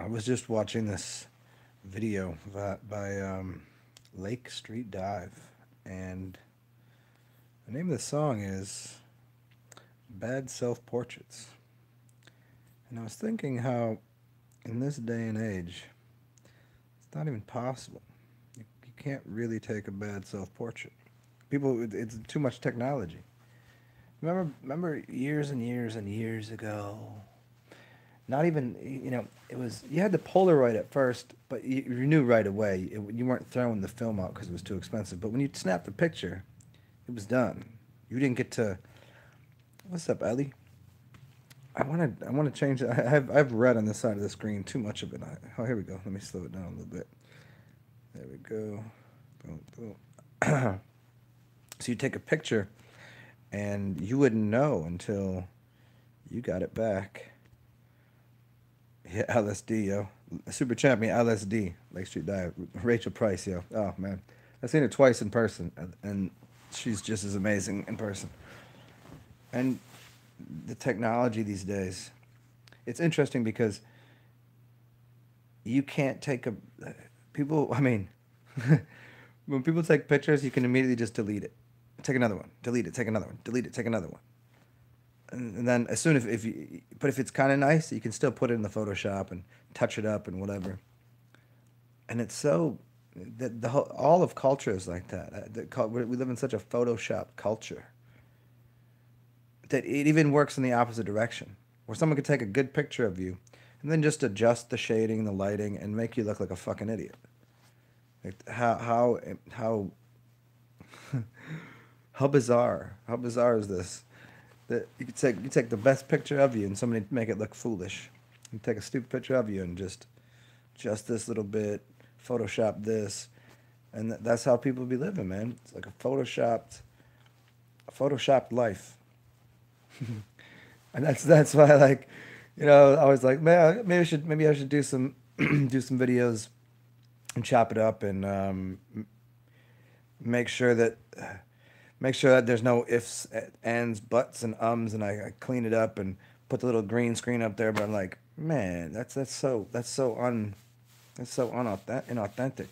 I was just watching this video by Lake Street Dive, and the name of the song is Bad Self Portraits. And I was thinking how, in this day and age, it's not even possible. You can't really take a bad self portrait. It's too much technology. Remember years and years and years ago. Not even, it was, you had the Polaroid at first, but you knew right away. You weren't throwing the film out because it was too expensive. But when you snapped the picture, it was done. You didn't get to, what's up, Ellie? I want to change it. I have red on this side of the screen, too much of it. Oh, here we go. Let me slow it down a little bit. There we go. Boom, boom. So you take a picture, and you wouldn't know until you got it back. Yeah, LSD, yo. Super champion LSD. Lake Street Dive. Rachel Price, yo. Oh, man. I've seen her twice in person, and she's just as amazing in person. And the technology these days, it's interesting because you can't take a. People, I mean, when people take pictures, you can immediately just delete it. Take another one. Delete it. Take another one. Delete it. Take another one. And then as soon as if you, but if it's kind of nice, you can still put it in the Photoshop and touch it up and whatever. And it's so that the whole, all of culture is like that. We live in such a Photoshop culture that it even works in the opposite direction, where someone could take a good picture of you and then just adjust the shading, the lighting, and make you look like a fucking idiot. Like how how bizarre? How bizarre is this? That you take the best picture of you and somebody make it look foolish. You take a stupid picture of you and just this little bit, Photoshop this, and that's how people be living, man. It's like a photoshopped life, and that's why like, I was like, man, maybe I should do some do some videos and chop it up and make sure that make sure that there's no ifs, ands, buts, and ums, and I clean it up and put the little green screen up there. But I'm like, man, that's so inauthentic.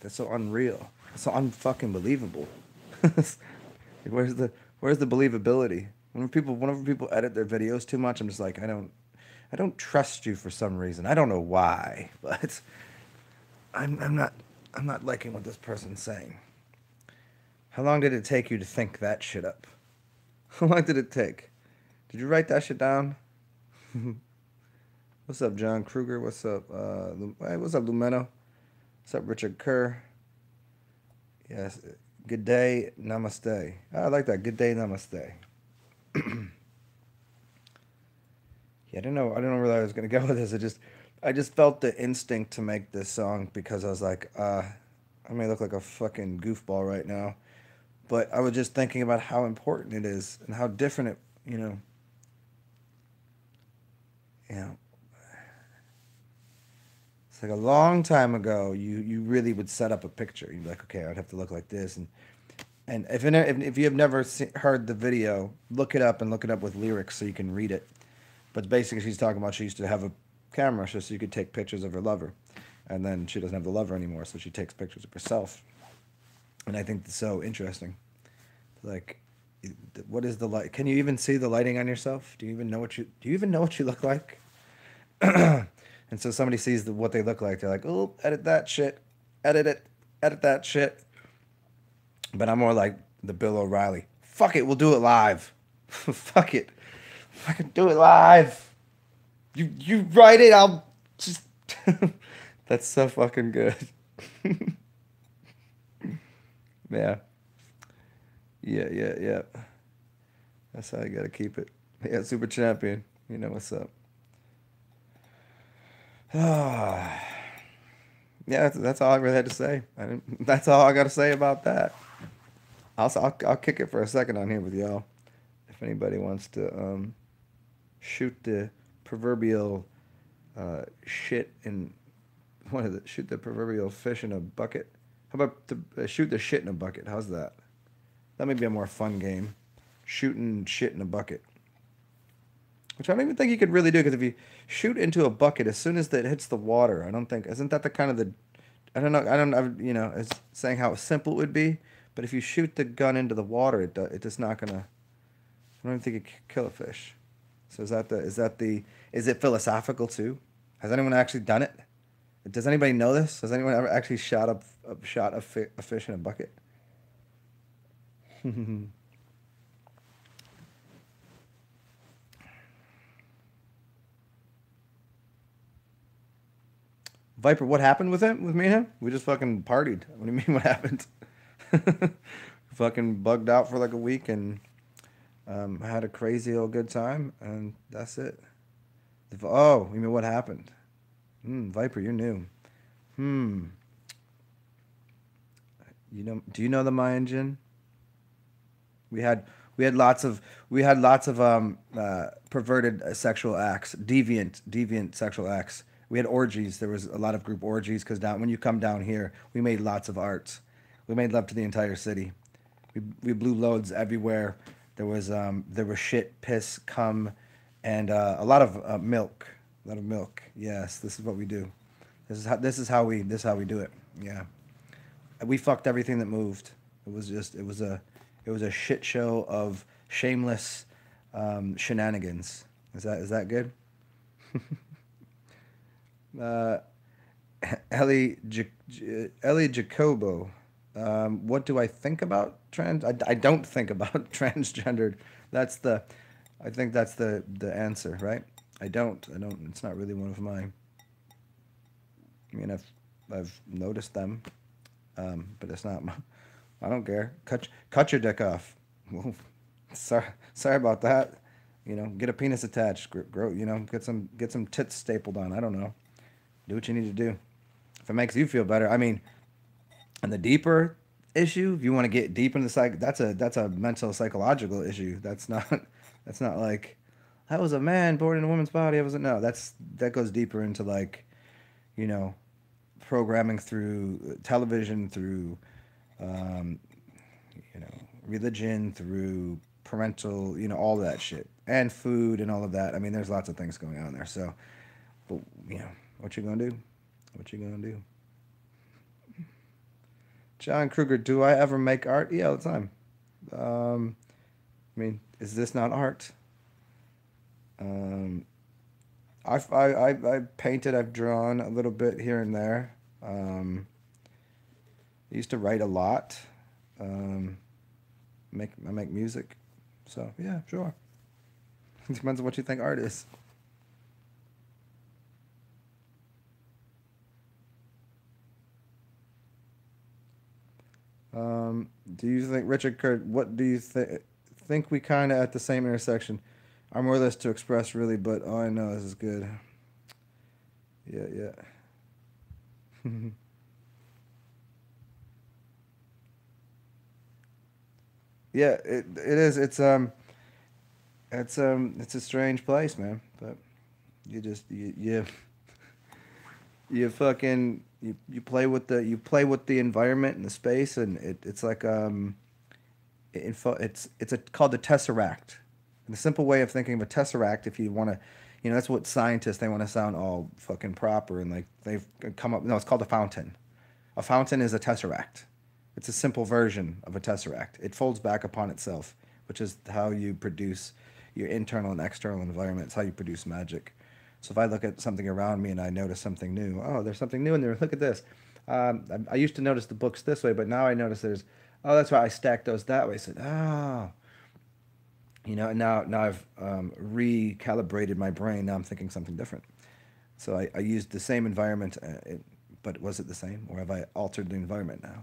That's so unreal. That's so unfucking believable. where's the where's the believability? Whenever people edit their videos too much, I'm just like, I don't trust you for some reason. I don't know why, but I'm not I'm not liking what this person's saying. How long did it take you to think that shit up? How long did it take? Did you write that shit down? What's up, John Kruger? What's up? Hey, what's up, Lumeno? What's up, Richard Kerr? Yes. Good day, namaste. I like that. Good day, namaste. Yeah, I don't know where I was gonna go with this. I just felt the instinct to make this song because I was like, I may look like a fucking goofball right now, but I was just thinking about how important it is and how different it, you know, it's like a long time ago. You really would set up a picture. You'd be like, okay, I'd have to look like this, and if you have never heard the video, look it up and look it up with lyrics so you can read it. But basically, she's talking about she used to have a camera so you could take pictures of her lover, and then she doesn't have the lover anymore, so she takes pictures of herself. And I think it's so interesting. Like, what is the light? Can you even see the lighting on yourself? Do you even know what you look like? And so somebody sees what they look like. They're like, oh, edit that shit, edit it, edit that shit. But I'm more like the Bill O'Reilly. Fuck it, we'll do it live. Fuck it, fucking do it live. You write it, I'll just. That's so fucking good. Yeah. Yeah. That's how you gotta keep it. Yeah, super champion. You know what's up. Ah, yeah, that's all I really had to say. That's all I got to say about that. I'll kick it for a second on here with y'all. If anybody wants to shoot the proverbial shit in shoot the proverbial fish in a bucket. How about shoot the shit in a bucket? How's that? That may be a more fun game. Shooting shit in a bucket. which I don't even think you could really do because if you shoot into a bucket, as soon as it hits the water, I don't think, isn't that the kind of the, I don't know, I don't know, you know, it's saying how simple it would be, but if you shoot the gun into the water, it's just not gonna, I don't even think it could kill a fish. So is it philosophical too? Has anyone actually done it? Does anybody know this? Has anyone ever actually shot a fish in a bucket? Viper, what happened with him? With me and him? We just fucking partied. What do you mean? What happened? Fucking bugged out for like a week and had a crazy old good time, and that's it. Oh, you mean what happened? Viper, you're new. Hmm. You know? Do you know the Mayan Jinn? We had we had lots of perverted sexual acts, deviant sexual acts. We had orgies. There was a lot of group orgies because down when you come down here, we made lots of arts. We made love to the entire city. We blew loads everywhere. There was shit, piss, cum, and a lot of milk. A lot of milk. Yes, this is what we do. This is how we do it. Yeah. We fucked everything that moved. It was a shit show of shameless shenanigans. Is that good? Uh, Ellie Jacobo. What do I think about trans? I don't think about transgendered. That's the, I think that's the answer, right? I don't. It's not really one of mine. I mean, I've noticed them, but it's not. I don't care. Cut your dick off. Well, sorry about that. You know, get a penis attached. Grow. You know, get some tits stapled on. I don't know. Do what you need to do. If it makes you feel better. I mean, and the deeper issue, if you want to get deep into the that's a mental psychological issue. That's not that's not like I was a man born in a woman's body. I wasn't. No, that goes deeper into like, you know, programming through television, through um, you know, religion, through parental, you know, all that shit, and food and all of that. I mean, there's lots of things going on there. So, but you know, what you gonna do? What you gonna do? John Kruger, do I ever make art? Yeah, all the time. Um, I mean, is this not art? Um, I've painted, I've drawn a little bit here and there. I used to write a lot. Um, I make music. So yeah, sure. It depends on what you think art is. Do you think Richard Kurt? What do you think we kind of at the same intersection? I'm more or less to express really, but oh, I know this is good. Yeah, yeah. Yeah, it is. It's a strange place, man. But you you fucking you play with the environment and the space, and it's like it's called the tesseract. And the simple way of thinking of a tesseract, if you want to, you know, that's what scientists, they want to sound all fucking proper and like they've come up. No, it's called a fountain. A fountain is a tesseract. It's a simple version of a tesseract. It folds back upon itself, which is how you produce your internal and external environment. It's how you produce magic. So if I look at something around me and I notice something new, oh, there's something new in there. Look at this. I used to notice the books this way, but now I notice oh, that's why I stacked those that way. I said, oh, you know, and now I've recalibrated my brain. Now I'm thinking something different. So I used the same environment, but was it the same, or have I altered the environment now?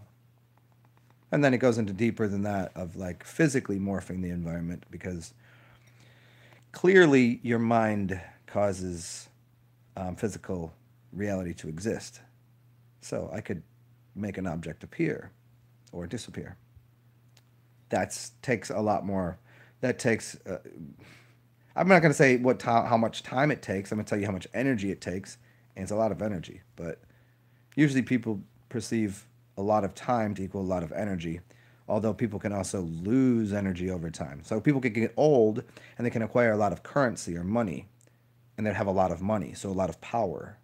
And then it goes into deeper than that of like physically morphing the environment because clearly your mind causes physical reality to exist. So I could make an object appear or disappear. That takes a lot more. That takes. I'm not going to say how much time it takes. I'm going to tell you how much energy it takes, and it's a lot of energy. But usually people perceive a lot of time to equal a lot of energy, although people can also lose energy over time. So people can get old and they can acquire a lot of currency or money, and they'd have a lot of money, so a lot of power.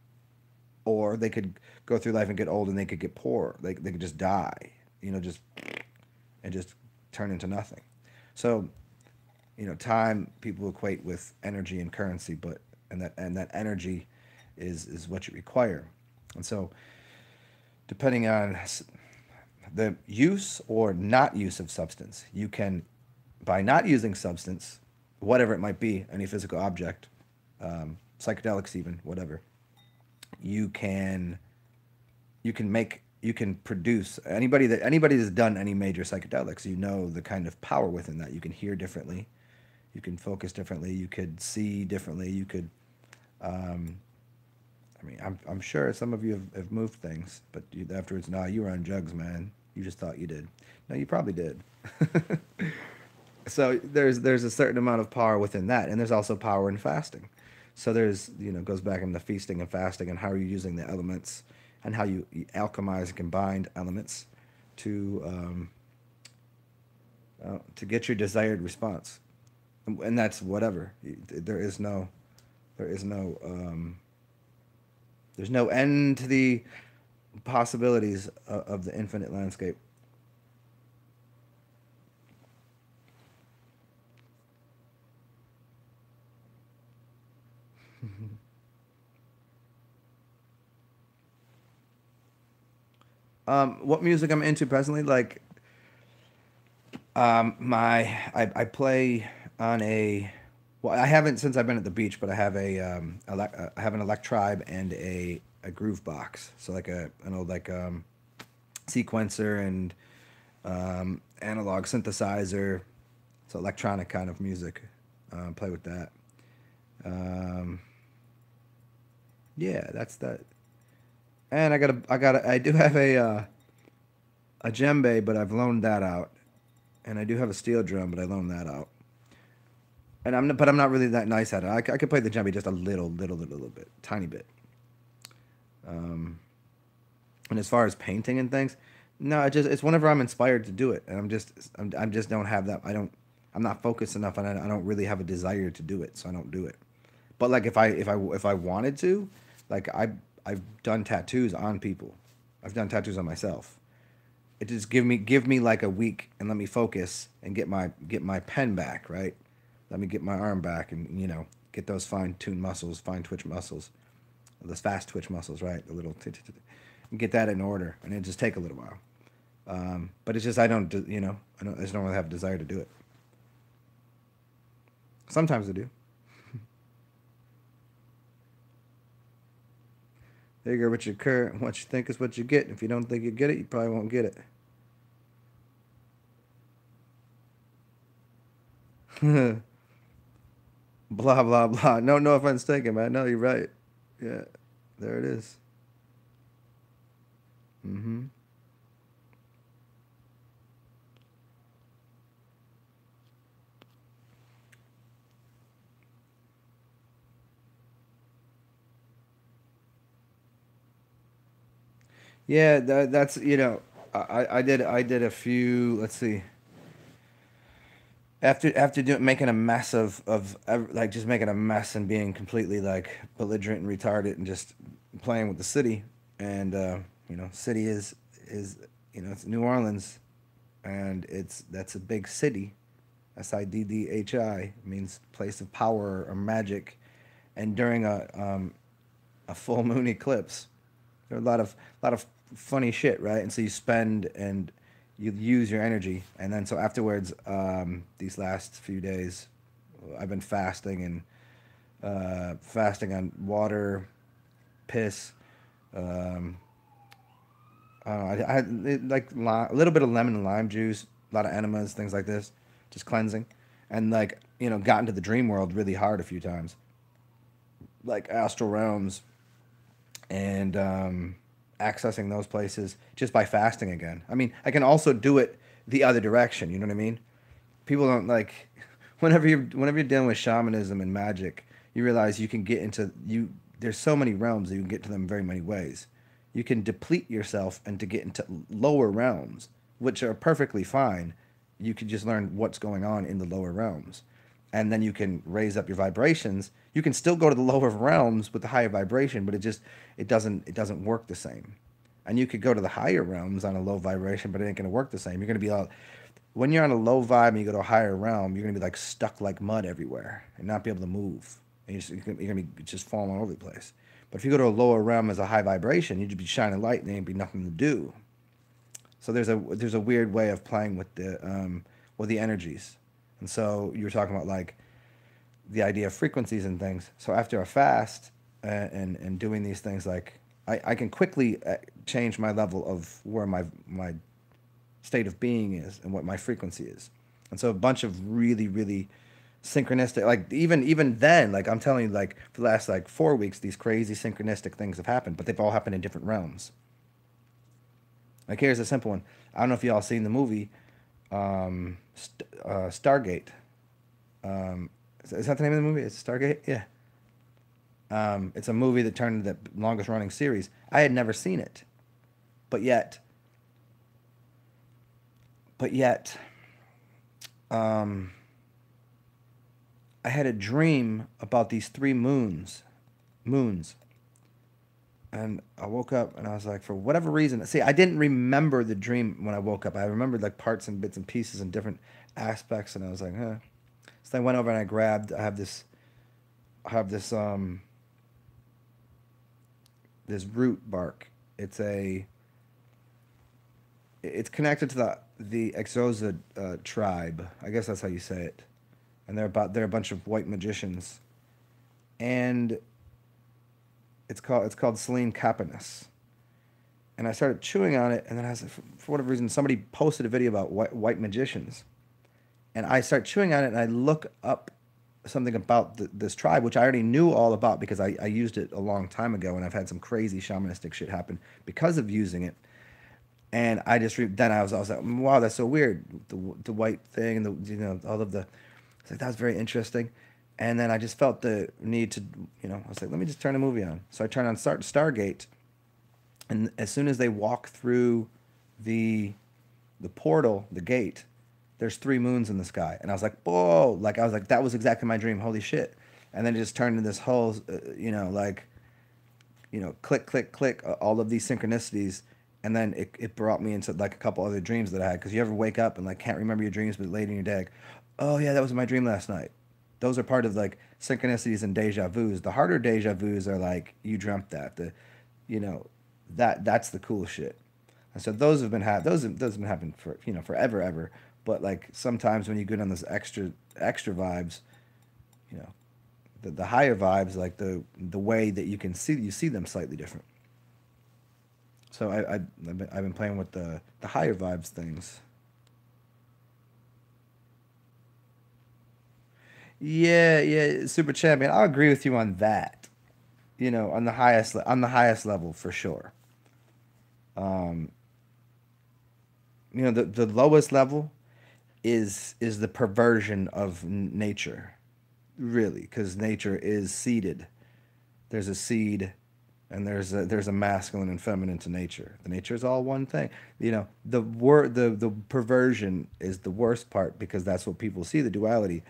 Or they could go through life and get old and they could get poor. They could just die, just and just turn into nothing. So, time people equate with energy and currency, but and that energy is what you require. And so, depending on the use or not use of substance, you can, by not using substance, whatever it might be, any physical object, psychedelics even, whatever, you can you can produce anybody that's done any major psychedelics, the kind of power within that. You can hear differently, you can focus differently, you could see differently, you could um, I mean, I'm sure some of you have moved things, but afterwards, nah, you were on drugs, man. You just thought you did. No, you probably did. So there's a certain amount of power within that, and there's also power in fasting. So there's goes back into feasting and fasting, and how are you using the elements, and how you alchemize and combine elements to to get your desired response, and that's whatever. There is no there's no end to the possibilities of the infinite landscape. What music I'm into presently, like I play on a well, I haven't since I've been at the beach, but I have I have an electribe and a groove box, so like an old like sequencer and analog synthesizer, so electronic kind of music. Play with that. Um, yeah, that's that. And I do have a djembe, but I've loaned that out. And I do have a steel drum, but I loaned that out. And I'm not really that nice at it. I could play the djembe just a little bit, tiny bit. Um, and as far as painting and things, no, it's whenever I'm inspired to do it, and I'm just don't have that. I'm not focused enough, and I don't really have a desire to do it, so I don't do it. But like if I wanted to, like I've done tattoos on people. I've done tattoos on myself. It just give me like a week and let me focus and get my pen back, right? Let me get my arm back and get those fine tuned muscles, fine twitch muscles, those fast twitch muscles, right? The little and get that in order, and it just take a little while. But it's just I just don't really have a desire to do it. Sometimes I do. There you go, what your current, what you think is what you get. If you don't think you get it, you probably won't get it. Blah blah blah. No offense taken, man. No, you're right. Yeah, there it is. Mm-hmm. Yeah, that's I did a few. Let's see. After making a mess like just making a mess and being completely like belligerent and retarded and just playing with the city, and city is it's New Orleans, and that's a big city. SIDDHI means place of power or magic, and during a full moon eclipse, there are a lot of funny shit, right? And so you spend and you use your energy, and then so afterwards, these last few days, I've been fasting and fasting on water, piss. Um, I don't know. I had like a little bit of lemon and lime juice, a lot of enemas, things like this, just cleansing, and like got into the dream world really hard a few times, like astral realms and accessing those places just by fasting again. I mean, I can also do it the other direction. You know what I mean? People don't like whenever you're dealing with shamanism and magic, you realize you can get into you. There's so many realms that you can get to them very many ways. You can deplete yourself and to get into lower realms, which are perfectly fine. You could just learn what's going on in the lower realms, and then you can raise up your vibrations. You can still go to the lower realms with the higher vibration, but it doesn't work the same. And you could go to the higher realms on a low vibration, but it ain't gonna work the same. You're gonna be all when you're on a low vibe and you go to a higher realm, you're gonna be like stuck like mud everywhere and not be able to move. And you're gonna be just falling all over the place. But if you go to a lower realm as a high vibration, you'd be shining light and there ain't be nothing to do. So there's a weird way of playing with the energies. And so you were talking about like the idea of frequencies and things. So after a fast and doing these things, like I can quickly change my level of where my state of being is and what my frequency is. And so a bunch of really, really synchronistic, like even then, like I'm telling you, like for the last like 4 weeks, these crazy synchronistic things have happened, but they've all happened in different realms. Like here's a simple one. I don't know if y'all seen the movie Stargate. Is that the name of the movie? It's Stargate? Yeah. It's a movie that turned into the longest running series. I had never seen it. But yet, but yet, um, I had a dream about these three moons. And I woke up and I was like, for whatever reason, see, I didn't remember the dream when I woke up. I remembered like parts and bits and pieces and different aspects. And I was like, huh. So I went over and I have this root bark. It's connected to the Exoza tribe. I guess that's how you say it. And they're a bunch of white magicians. And it's called Selene Capanus. And I started chewing on it, and then I was like, for whatever reason, somebody posted a video about white magicians. And I start chewing on it, and I look up something about this tribe, which I already knew all about because I used it a long time ago, and I've had some crazy shamanistic shit happen because of using it. And I just then I was like, wow, that's so weird, the white thing and all of the. I was like, that was very interesting. And then I just felt the need to, I was like, let me just turn the movie on. So I turned on Stargate, and as soon as they walk through the portal, the gate, there's three moons in the sky, and I was like, whoa! Like I was like, that was exactly my dream. Holy shit! And then it just turned into this whole, click, click, click, all of these synchronicities, and then it brought me into like a couple other dreams that I had. Because you ever wake up and like can't remember your dreams, but later in your day, like, oh yeah, that was my dream last night. Those are part of like synchronicities and deja vus. The harder deja vus are like you dreamt that. That's the cool shit. And so those have been happening for forever ever. But like sometimes when you get on those extra vibes, you know, the higher vibes, like the way that you see them slightly different. So I've been playing with the higher vibes things. Yeah, yeah, super champion. I'll agree with you on that. On the highest level for sure. Um, the lowest level is the perversion of nature, really, because nature is seeded. There's a seed, and there's a masculine and feminine to nature. The nature is all one thing. The perversion is the worst part because that's what people see, the duality.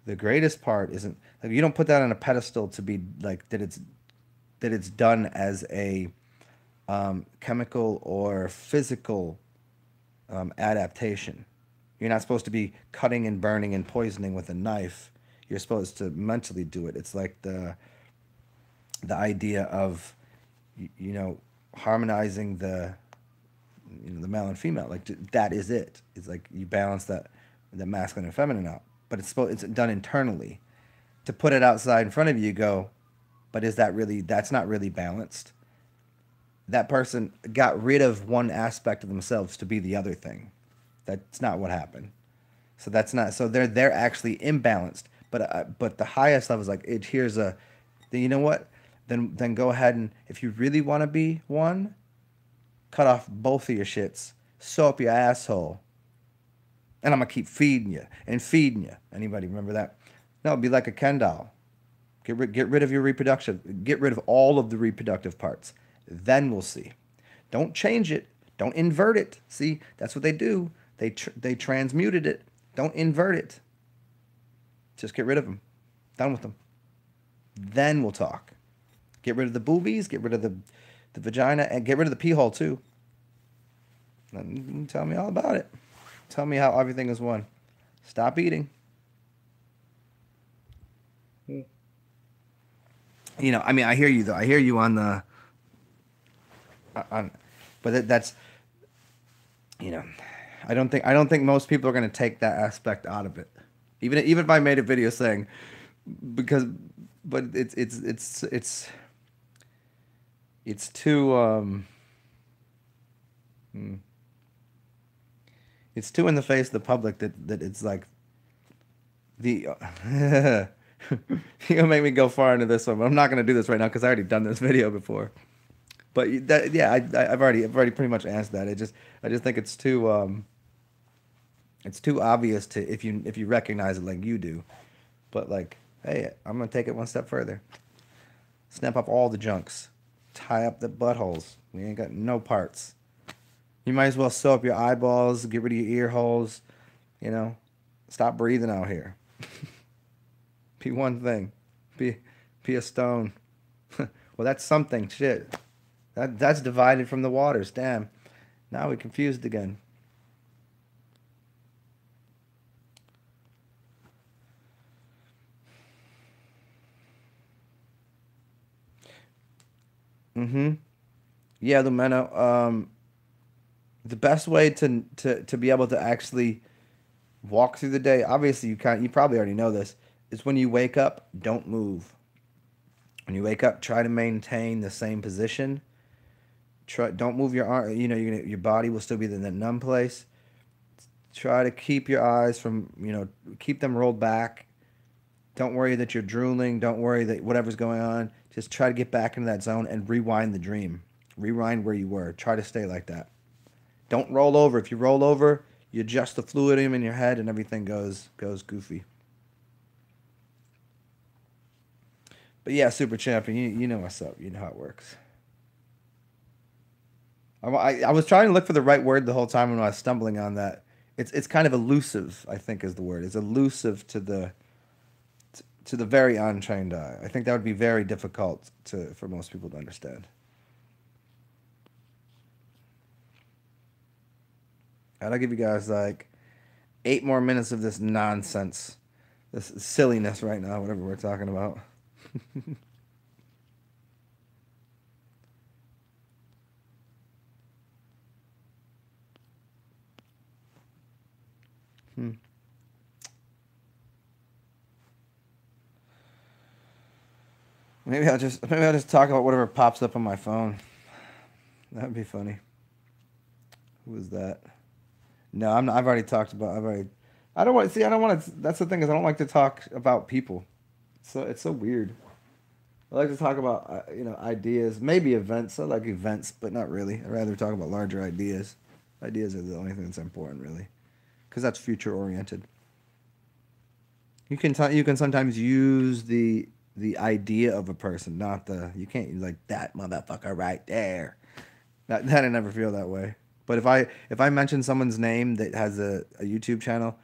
The greatest part isn't like you don't put that on a pedestal to be like that it's done as a chemical or physical adaptation. You're not supposed to be cutting and burning and poisoning with a knife. You're supposed to mentally do it. It's like the idea of harmonizing the male and female. Like that is it. It's like you balance the masculine and feminine out. But it's done internally. To put it outside in front of you, you go, but that's not really balanced. That person got rid of one aspect of themselves to be the other thing. That's not what happened. So that's not. So they're actually imbalanced. But the highest level is like here's a. Then you know what? Then go ahead and if you really want to be one, cut off both of your shits, sew up your asshole, and I'm gonna keep feeding you and feeding you. Anybody remember that? No, it'd be like a Ken doll. Get rid of your reproduction. Get rid of all of the reproductive parts. Then we'll see. Don't change it. Don't invert it. See, that's what they do. They transmuted it. Don't invert it. Just get rid of them. Done with them. Then we'll talk. Get rid of the boobies. Get rid of the vagina, and get rid of the pee hole too. And tell me all about it. Tell me how everything is one. Stop eating. You know, I mean, I hear you though. I hear you on the but that's, you know, I don't think most people are going to take that aspect out of it. Even if I made a video saying, because, but it's too it's too in the face of the public that it's like the you're gonna make me go far into this one, but I'm not gonna do this right now because I already done this video before. But that, yeah, I've already pretty much answered that. I just think it's too obvious to if you recognize it like you do. But like, hey, I'm gonna take it one step further. Snap up all the junks, tie up the buttholes. We ain't got no parts. You might as well sew up your eyeballs, get rid of your ear holes. You know, stop breathing out here. Be one thing. Be a stone. Well, that's something. Shit. That's divided from the waters. Damn. Now we're confused again. Mm-hmm. Yeah, Lumeno. The best way to be able to actually walk through the day, obviously you probably already know this, is when you wake up, don't move. When you wake up, try to maintain the same position. Don't move your arm. You know, your body will still be in the numb place. Try to keep your eyes from, keep them rolled back. Don't worry that you're drooling. Don't worry that whatever's going on. Just try to get back into that zone and rewind the dream. Rewind where you were. Try to stay like that. Don't roll over. If you roll over, you adjust the fluidium in your head and everything goes goofy. But yeah, Super Champion, you know what's up. You know how it works. I was trying to look for the right word the whole time when I was stumbling on that. It's kind of elusive, I think is the word. It's elusive to the very untrained eye. I think that would be very difficult for most people to understand. And I'll give you guys like 8 more minutes of this nonsense, this silliness right now, whatever we're talking about. Maybe I'll just talk about whatever pops up on my phone. That'd be funny. Who is that? No, I'm not, I've already talked about. I don't want. See, I don't want to. That's the thing is, I don't like to talk about people. So it's so weird. I like to talk about ideas, maybe events. I like events, but not really. I'd rather talk about larger ideas. Ideas are the only thing that's important, really, because that's future oriented. You can sometimes use the idea of a person, not you can't use like that motherfucker right there. That I never feel that way. But if I mention someone's name that has a YouTube channel,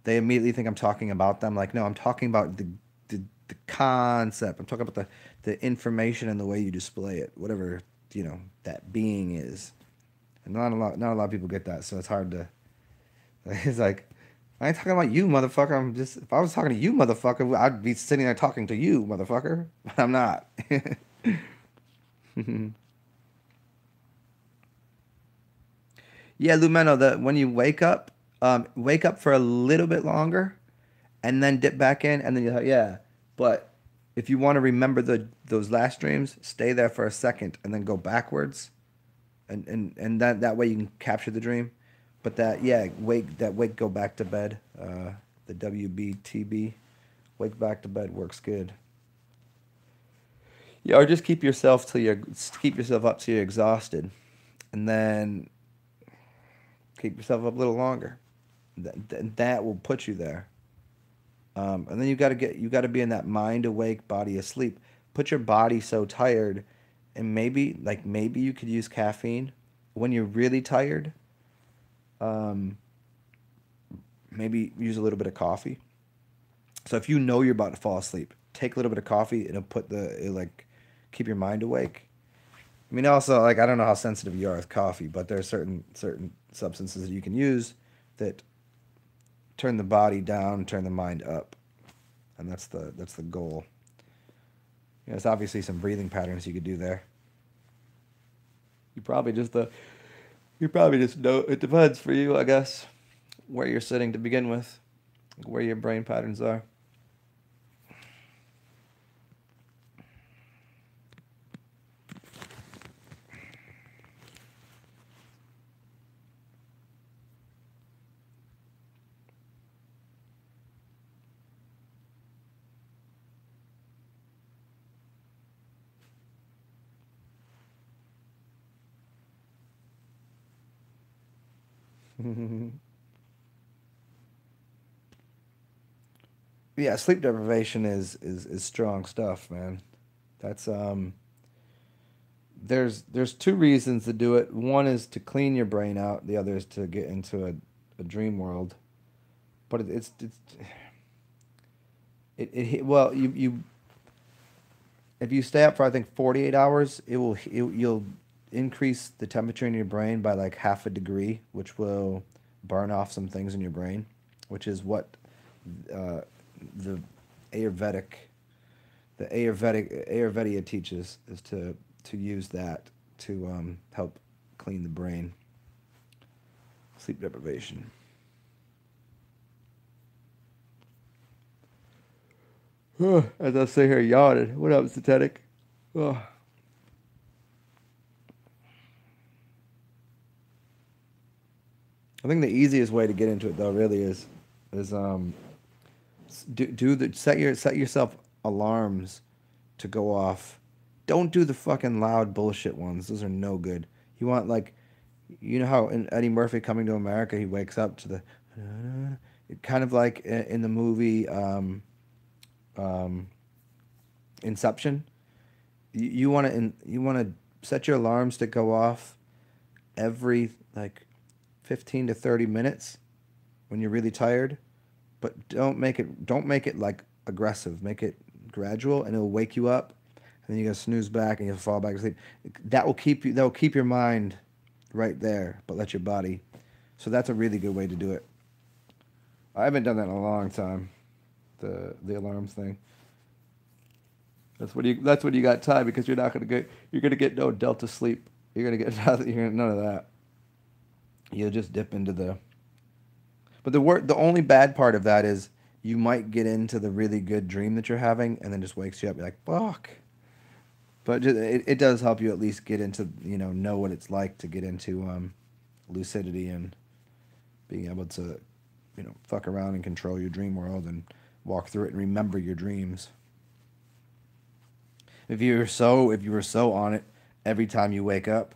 they immediately think I'm talking about them. Like, no, I'm talking about the concept. I'm talking about the information and the way you display it, whatever that being is. And not a lot of people get that, so it's hard to. It's like, I ain't talking about you, motherfucker. If I was talking to you, motherfucker, I'd be sitting there talking to you, motherfucker. But I'm not. Yeah, Lumeno, when you wake up for a little bit longer, and then dip back in, and then yeah. But if you want to remember those last dreams, stay there for a second, and then go backwards, and that way you can capture the dream. But wake, go back to bed. The WBTB, wake back to bed works good. Yeah, or just keep yourself up till you're exhausted, and then keep yourself up a little longer. That will put you there. And then you got to be in that mind awake, body asleep. Put your body so tired, and maybe you could use caffeine. when you're really tired, um, maybe use a little bit of coffee. So if you know you're about to fall asleep, take a little bit of coffee and it'll like keep your mind awake. I mean, also, like, I don't know how sensitive you are with coffee, but there are certain substances that you can use that turn the body down, turn the mind up, and that's the goal. There's obviously some breathing patterns you could do there. You probably just you probably just know it depends for you, I guess, where you're sitting to begin with, where your brain patterns are. Yeah, sleep deprivation is strong stuff, man. That's there's two reasons to do it. One is to clean your brain out. The other is to get into a dream world. But well, you if you stay up for I think 48 hours, you'll increase the temperature in your brain by like half a degree, which will burn off some things in your brain, which is what uh, the Ayurvedic Ayurveda teaches is to use that to help clean the brain. Sleep deprivation. As I sit here yawning, what up, Satanic? Oh. I think the easiest way to get into it though really is do the set yourself alarms to go off. Don't do the fucking loud bullshit ones. Those are no good. You want like you know how in Eddie Murphy Coming to America he wakes up to the kind of like in the movie um, Inception. You want to set your alarms to go off every like 15 to 30 minutes when you're really tired, but don't make it like aggressive. Make it gradual and it'll wake you up and then you gotta snooze back and you'll fall back to sleep. That will keep your mind right there, but let your body. So that's a really good way to do it. I haven't done that in a long time. The alarms thing. That's when you got time because you're gonna get no delta sleep. You're gonna get nothing. None of that. You'll just dip into the. But the only bad part of that is you might get into the really good dream that you're having and then just wakes you up. You're like fuck. But it does help you at least get into know what it's like to get into lucidity and being able to fuck around and control your dream world and walk through it and remember your dreams. If you were so on it every time you wake up,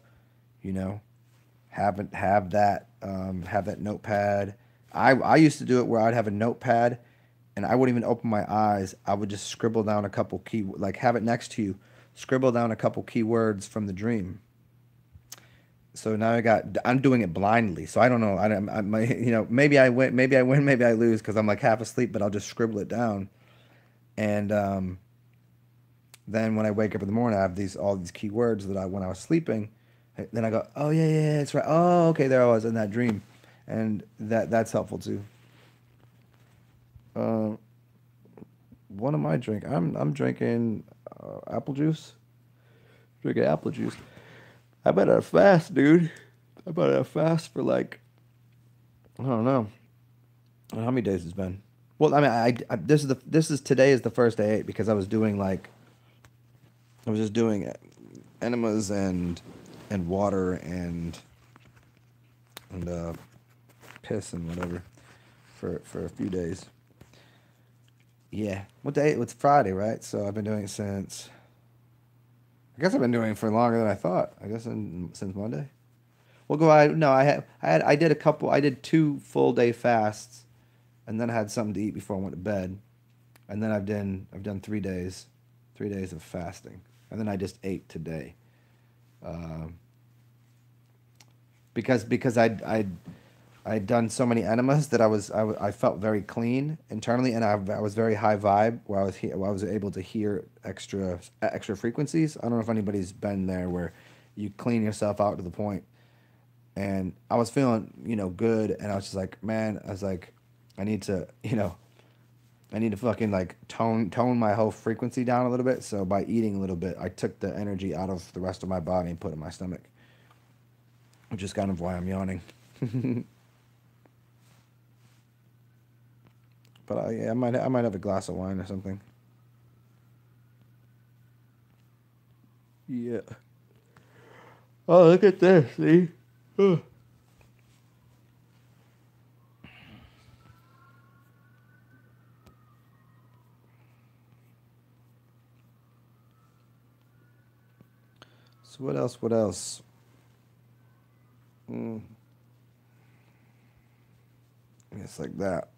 you know, have that notepad. I used to do it where I'd have a notepad and I wouldn't even open my eyes. I would just scribble down a couple like have it next to you, scribble down a couple keywords from the dream. So now I'm doing it blindly. So I don't know. Maybe I win, maybe I lose because I'm like half asleep, but I'll just scribble it down. And then when I wake up in the morning, I have all these keywords that when I was sleeping. Then I go, oh yeah, yeah, yeah, that's right. Oh, okay, there I was in that dream, and that's helpful too. Uh, what am I drinking? I'm drinking apple juice. Drinking apple juice. I've been on a fast, dude. I've been on a fast for like I don't know. I don't know how many days it's been. Well, I mean, this is today is the first day I ate because I was just doing enemas and water and piss and whatever for a few days. Yeah. What day? It's Friday, right? So I've been doing it since. I guess I've been doing it for longer than I thought. I guess since Monday. Well, go. No. I did a couple. I did 2 full day fasts, and then I had something to eat before I went to bed, and then I've done 3 days, 3 days of fasting, and then I just ate today. Uh, because I'd done so many enemas that I felt very clean internally, and I was very high vibe where where I was able to hear extra frequencies. I don't know if anybody's been there where you clean yourself out to the point, and I was feeling good, and I was just like, man, I was like, I need to I need to fucking like tone my whole frequency down a little bit. So by eating a little bit, I took the energy out of the rest of my body and put it in my stomach, which is kind of why I'm yawning. But yeah, I might have a glass of wine or something. Yeah. Oh, look at this. See? Ugh. So what else? What else? Mm, it's like that.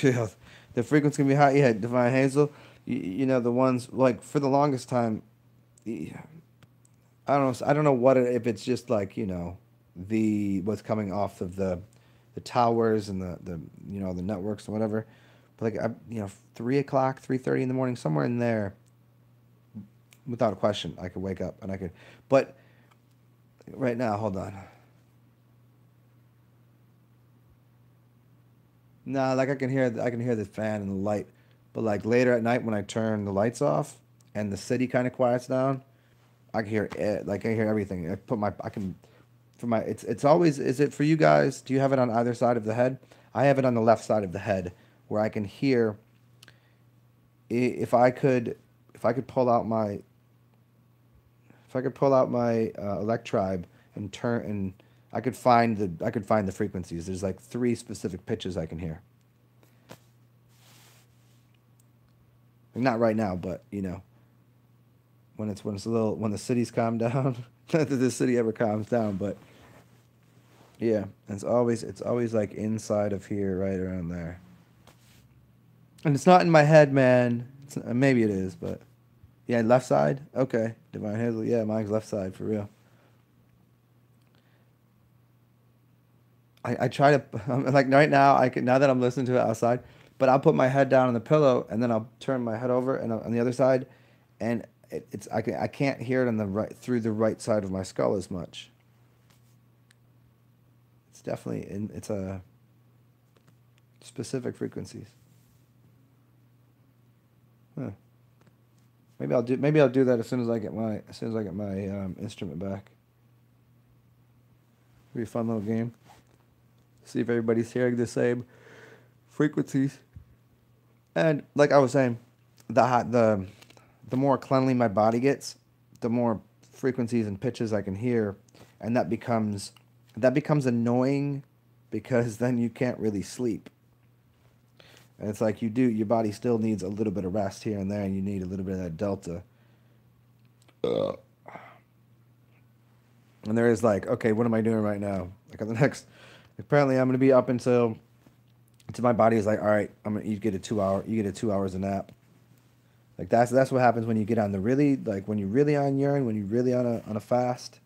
Yeah, the frequency can be high. Yeah, Divine Hazel. The ones like for the longest time. Yeah, I don't know. I don't know if it's just like the what's coming off of the towers and the networks and whatever. But like 3 o'clock, 3:30 in the morning, somewhere in there, without a question, I could wake up and I could. But right now, hold on. Nah, like I can hear the fan and the light, but like later at night when I turn the lights off and the city kind of quiets down, I can hear it. Like I hear everything. I can for my it's always is it for you guys? Do you have it on either side of the head? I have it on the left side of the head where I can hear if I could pull out my electribe and turn and I could find the frequencies. There's like three specific pitches I can hear. Like, not right now, but when it's a little when the city's calmed down. Not that the city ever calms down, but yeah, it's always like inside of here, right around there. And it's not in my head, man. Maybe it is, but yeah, left side. Okay, Divine Hazel. Yeah, mine's left side for real. I try to like right now. I can now that I'm listening to it outside, but I'll put my head down on the pillow and then I'll turn my head over and on the other side, and I can't hear it on the right through the right side of my skull as much. It's definitely it's a specific frequencies. Huh. Maybe I'll do that as soon as I get my instrument back. It'll be a fun little game. See if everybody's hearing the same frequencies. And like I was saying, the more cleanly my body gets, the more frequencies and pitches I can hear, and that becomes annoying because then you can't really sleep. And it's like your body still needs a little bit of rest here and there, and you need a little bit of that delta. Ugh. And there is like, okay, what am I doing right now? Like on the next, apparently I'm gonna be up until my body is like, all right, you get a 2 hour, you get a 2 hours of nap. Like that's what happens when you get on the really like when you're really on urine, when you're really on a fast.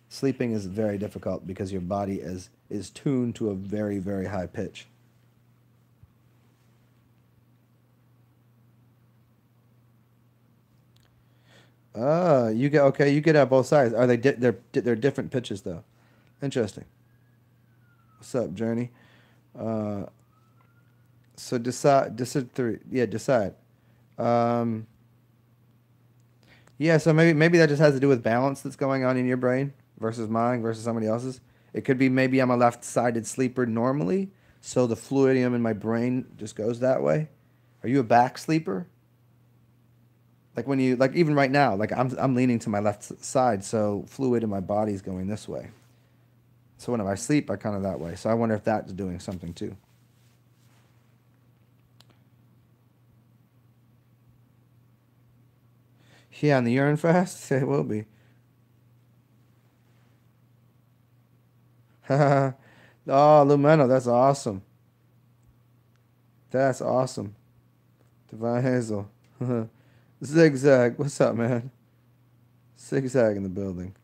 Sleeping is very difficult because your body is tuned to a very very high pitch. You get okay. You get on both sides. Are they're different pitches though? Interesting. What's up, Journey? Uh, so decide three. Yeah, decide. Um, yeah. So maybe that just has to do with balance that's going on in your brain versus mine versus somebody else's. It could be maybe I'm a left-sided sleeper normally, so the fluidium in my brain just goes that way. Are you a back sleeper? Like when you like even right now, like I'm leaning to my side, so fluid in my body is going this way. So whenever I sleep, I kind of that way. So I wonder if that's doing something too. Yeah, on the urine fast, it will be. Oh, Lumeno, that's awesome. That's awesome. Divine Hazel. Zigzag, what's up, man? Zigzag in the building.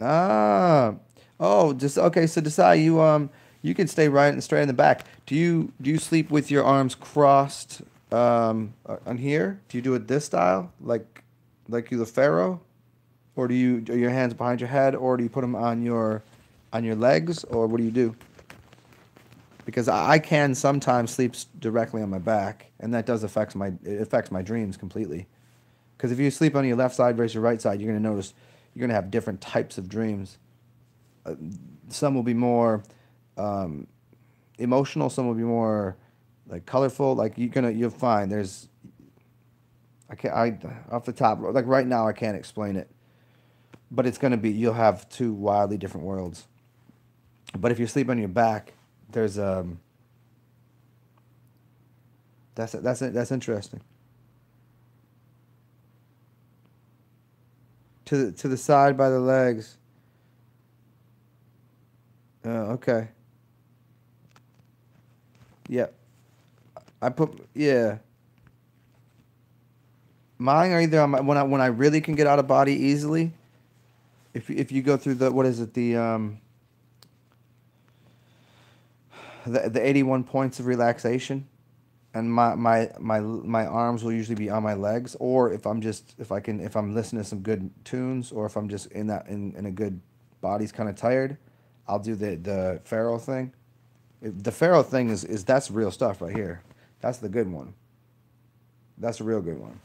Ah, oh, just okay. So decide you can stay right and straight in the back. Do you sleep with your arms crossed on here? Do you do it this style, like you the pharaoh, or do you are your hands behind your head, or do you put them on your legs, or what do you do? Because I can sometimes sleep directly on my back, and that does affects my dreams completely. Because if you sleep on your left side versus your right side, you're gonna notice you're gonna have different types of dreams. Some will be more um, emotional. Some will be more like colorful. Like you'll find there's I can't I off the top like right now I can't explain it, but it's gonna be you'll have two wildly different worlds. But if you sleep on your back, there's that's interesting. To the side by the legs. Okay. Yep. Yeah. Mine are either on my, when I really can get out of body easily. If you go through the what is it the 81 points of relaxation, and my arms will usually be on my legs, or if I'm listening to some good tunes, or if I'm just in a good body's kind of tired, I'll do the pharaoh thing. The pharaoh thing is that's real stuff right here. That's the good one. That's a real good one.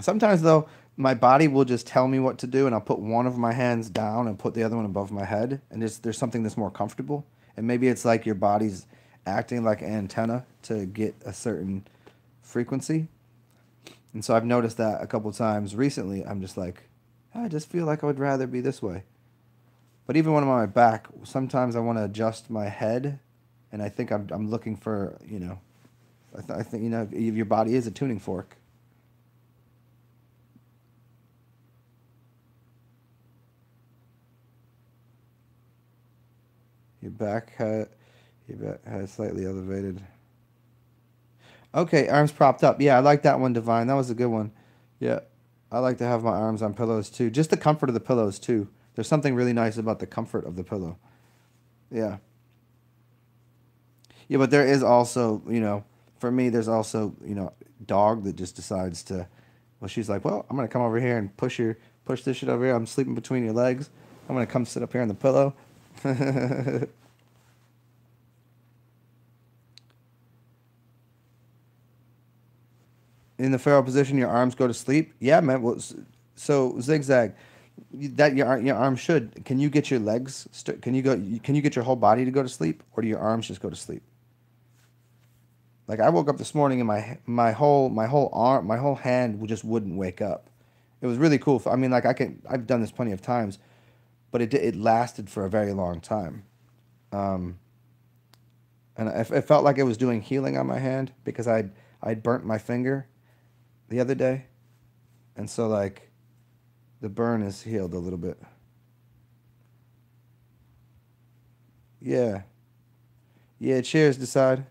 Sometimes though, my body will just tell me what to do, and I'll put one of my hands down and put the other one above my head, and there's something that's more comfortable. And maybe it's like your body's acting like an antenna to get a certain frequency. And so I've noticed that a couple times recently. I'm just like, I just feel like I would rather be this way. But even when I'm on my back, sometimes I want to adjust my head, and I think I'm looking for I think your body is a tuning fork. Your back had your back had slightly elevated. Okay, arms propped up. Yeah, I like that one, Divine. That was a good one. Yeah, I like to have my arms on pillows too. Just the comfort of the pillows too. There's something really nice about the comfort of the pillow. Yeah. Yeah, but there is also, for me, there's also, dog that just decides to, well, she's like, well, I'm gonna come over here and push this shit over here. I'm sleeping between your legs. I'm gonna come sit up here on the pillow. In the feral position, your arms go to sleep. Yeah, man. Well, so zigzag, that your arm should. Can you get your legs? Can you go? Can you get your whole body to go to sleep, or do your arms just go to sleep? Like I woke up this morning and my whole hand just wouldn't wake up. It was really cool. I mean, like I've done this plenty of times, but it lasted for a very long time. Um, and it felt like it was doing healing on my hand because I'd burnt my finger the other day, and so like the burn is healed a little bit. Yeah, yeah. Cheers, decide.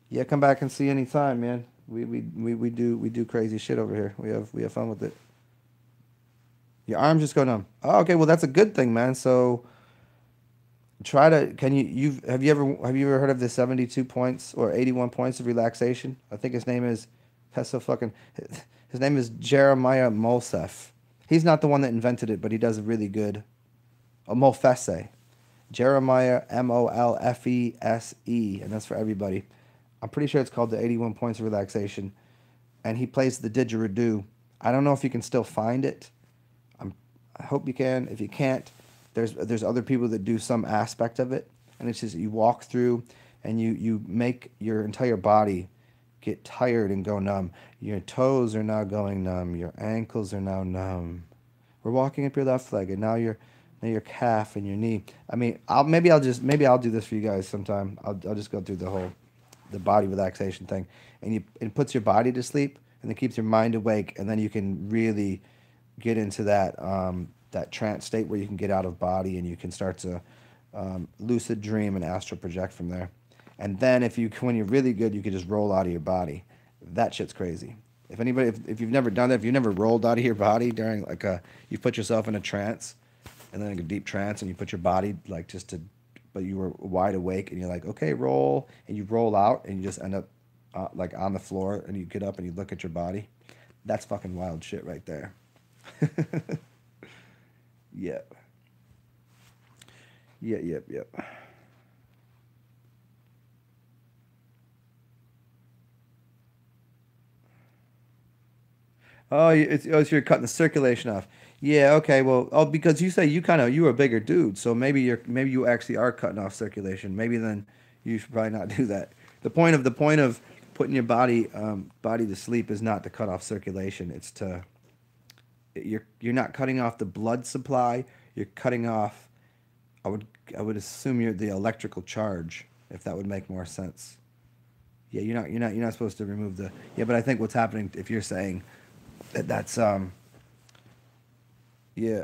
Yeah, come back and see anytime, man. We do crazy shit over here. We have fun with it. Your arms just go numb. Oh, okay. Well, that's a good thing, man. So try to. Can you have you ever heard of the 72 points or 81 points of relaxation? I think his name is. That's so fucking. His name is Jeremiah Molsef. He's not the one that invented it, but he does a really good. Molfese. Jeremiah Molfese, and that's for everybody. I'm pretty sure it's called the 81 Points of Relaxation, and he plays the didgeridoo. I don't know if you can still find it. I'm, I hope you can. If you can't, there's other people that do some aspect of it, and it's just you walk through, and you make your entire body get tired and go numb. Your toes are now going numb. Your ankles are now numb. We're walking up your left leg, and now your calf and your knee. I mean, maybe I'll do this for you guys sometime. I'll just go through the body relaxation thing, and it puts your body to sleep, and it keeps your mind awake, and then you can really get into that trance state where you can get out of body, and you can start to lucid dream and astral project from there. And then when you're really good, you could just roll out of your body. That shit's crazy. If you've never done that, if you've never rolled out of your body during you put yourself in a trance, and then like a deep trance, and you put your body like but you were wide awake, and you're like, okay, roll, and you roll out, and you just end up like on the floor, and you get up and you look at your body. That's fucking wild shit right there. Yeah. Yep. Oh, so you're cutting the circulation off. Yeah, okay. Well, because you say you were a bigger dude, so maybe you actually are cutting off circulation. Maybe then you should probably not do that. The point of putting your body to sleep is not to cut off circulation. It's to you're not cutting off the blood supply. You're cutting off. I would I would assume you're the electrical charge, if that would make more sense. Yeah, you're not supposed to remove the. Yeah, but I think what's happening if you're saying that's yeah.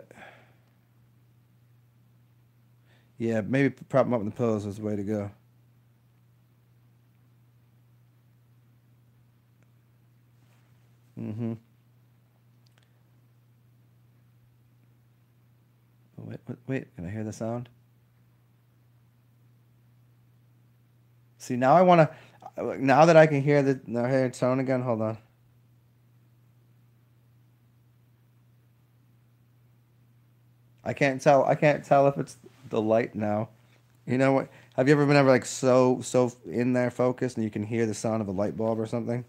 Yeah, maybe prop them up in the pillows was the way to go. Mm-hmm. Oh, wait, can I hear the sound? See, now I want to. Now that I can hear the now hear the tone again, hold on. I can't tell if it's the light now. You know what? Have you ever been ever like so in there focused and you can hear the sound of a light bulb or something?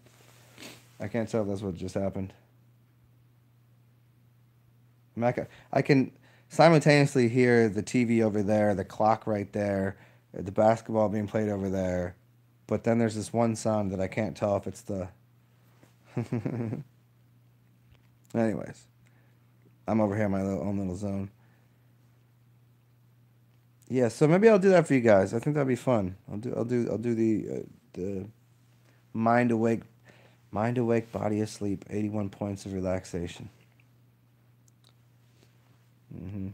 I can't tell if that's what just happened. I can simultaneously hear the TV over there, the clock right there, the basketball being played over there, but then there's this one sound that I can't tell if it's the. Anyways, I'm over here in my own little zone. Yeah, so maybe I'll do that for you guys. I think that'd be fun. I'll do the mind awake, mind awake, body asleep. 81 points of relaxation. Hmm.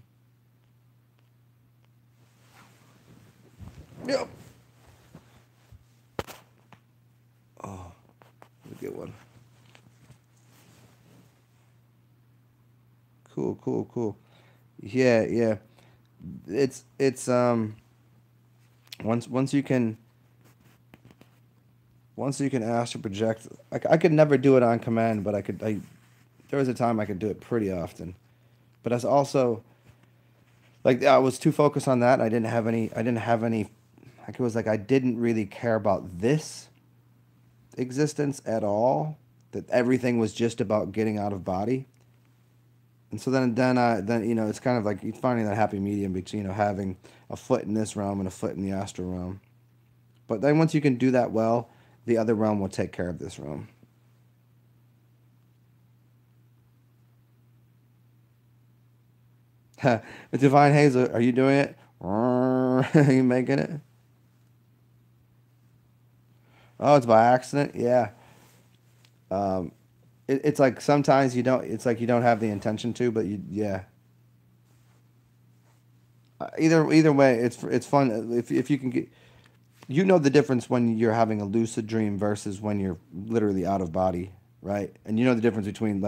Yep. Oh, a good one. Cool. Yeah. It's once once you can astral project. I could never do it on command, but there was a time I could do it pretty often. But that's also like I was too focused on that. I didn't have any. Like it was like I didn't really care about this existence at all. That everything was just about getting out of body. And so then it's kind of like you're finding that happy medium between having a foot in this realm and a foot in the astral realm. But then once you can do that well, the other realm will take care of this realm. Divine Hazel, are you doing it? Are you making it? Oh, it's by accident. Yeah. Um, it's like sometimes you don't. It's like you don't have the intention to, but yeah. Either way, it's fun if you can get. You know the difference when you're having a lucid dream versus when you're literally out of body, right? And you know the difference between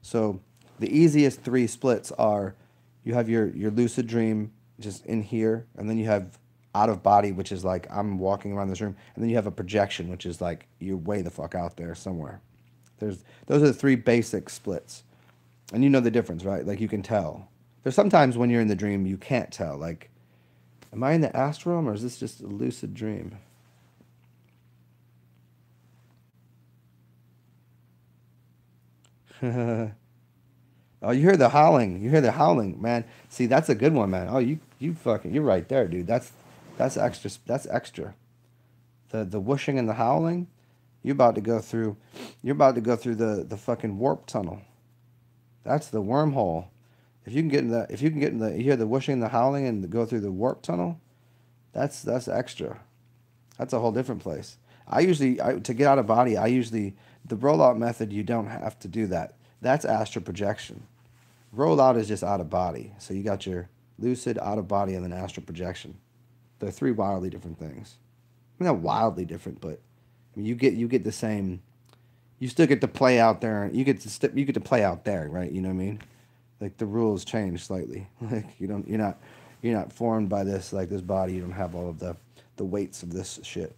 so the easiest three splits are you have your lucid dream just in here, and then you have out of body, which is like I'm walking around this room, and then you have a projection, which is like you're way the fuck out there somewhere. Those are the three basic splits, and you know the difference, right? Like you can tell. There's sometimes when you're in the dream you can't tell. Like, am I in the astral realm or is this just a lucid dream? Oh, you hear the howling. You hear the howling, man. See, that's a good one, man. Oh, you're right there, dude. That's extra. That's extra. The whooshing and the howling. You're about to go through. You're about to go through the fucking warp tunnel. That's the wormhole. If you can get in the, you hear the whooshing and the howling and go through the warp tunnel. That's extra. That's a whole different place. To get out of body, the rollout method. You don't have to do that. That's astral projection. Rollout is just out of body. So you got your lucid, out of body, and then astral projection. They're three wildly different things. I mean, not wildly different, but I mean, you get the same. You still get to play out there. You get to play out there, right? You know what I mean? Like the rules change slightly. Like you're not formed by this like this body. You don't have all of the weights of this shit.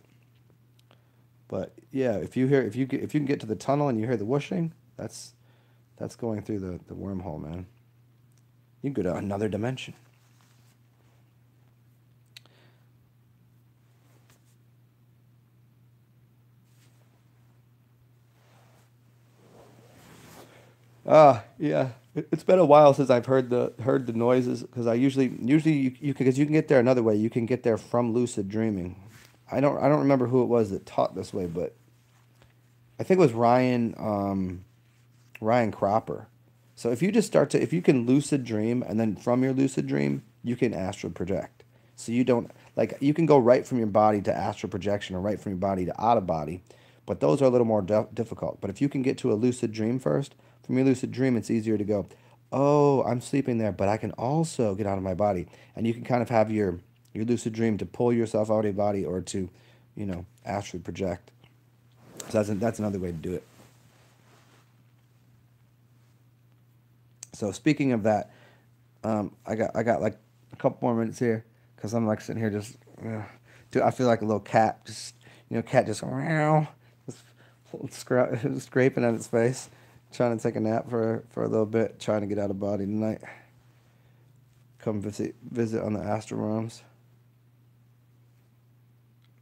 But yeah, if you can get to the tunnel and you hear the whooshing, that's going through the wormhole, man. You can go to another dimension. Yeah. It's been a while since I've heard the noises because I usually you because you can get there another way. You can get there from lucid dreaming. I don't remember who it was that taught this way, but I think it was Ryan Cropper. So if you can lucid dream and then from your lucid dream you can astral project. So you don't like you can go right from your body to astral projection or right from your body to out of body, but those are a little more difficult. But if you can get to a lucid dream first, from your lucid dream it's easier to go, oh, I'm sleeping there, but I can also get out of my body, and you can kind of have your lucid dream to pull yourself out of your body or to, astrally project. So that's another way to do it. So speaking of that, I got like a couple more minutes here because I'm like sitting here just, dude, I feel like a little cat, just cat just meow, just scraping at its face, trying to take a nap for a little bit, trying to get out of body tonight. Come visit on the astral realms.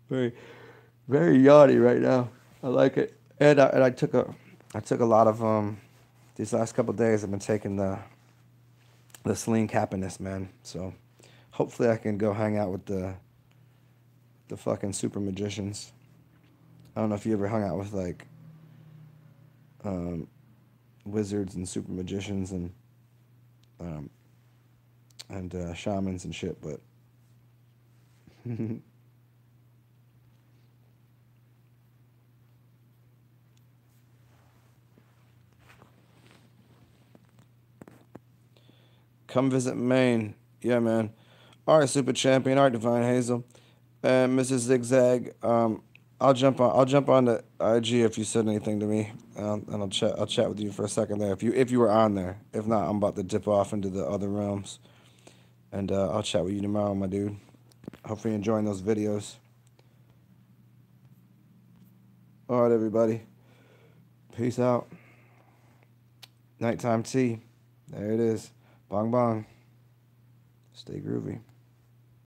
Very very yachty right now. I like it, and I took a lot of these last couple of days. I've been taking the Celine Happiness, man. So hopefully I can go hang out with the fucking super magicians. I don't know if you ever hung out with like um, wizards and super magicians um, and shamans and shit, but come visit Maine. Yeah, man. All right, Super Champion. All right, Divine Hazel, and Mrs. Zigzag. I'll jump on the IG if you said anything to me, and I'll chat with you for a second there. If you were on there. If not, I'm about to dip off into the other realms, and I'll chat with you tomorrow, my dude. Hopefully you're enjoying those videos. All right, everybody. Peace out. Nighttime tea. There it is. Bong bong. Stay groovy.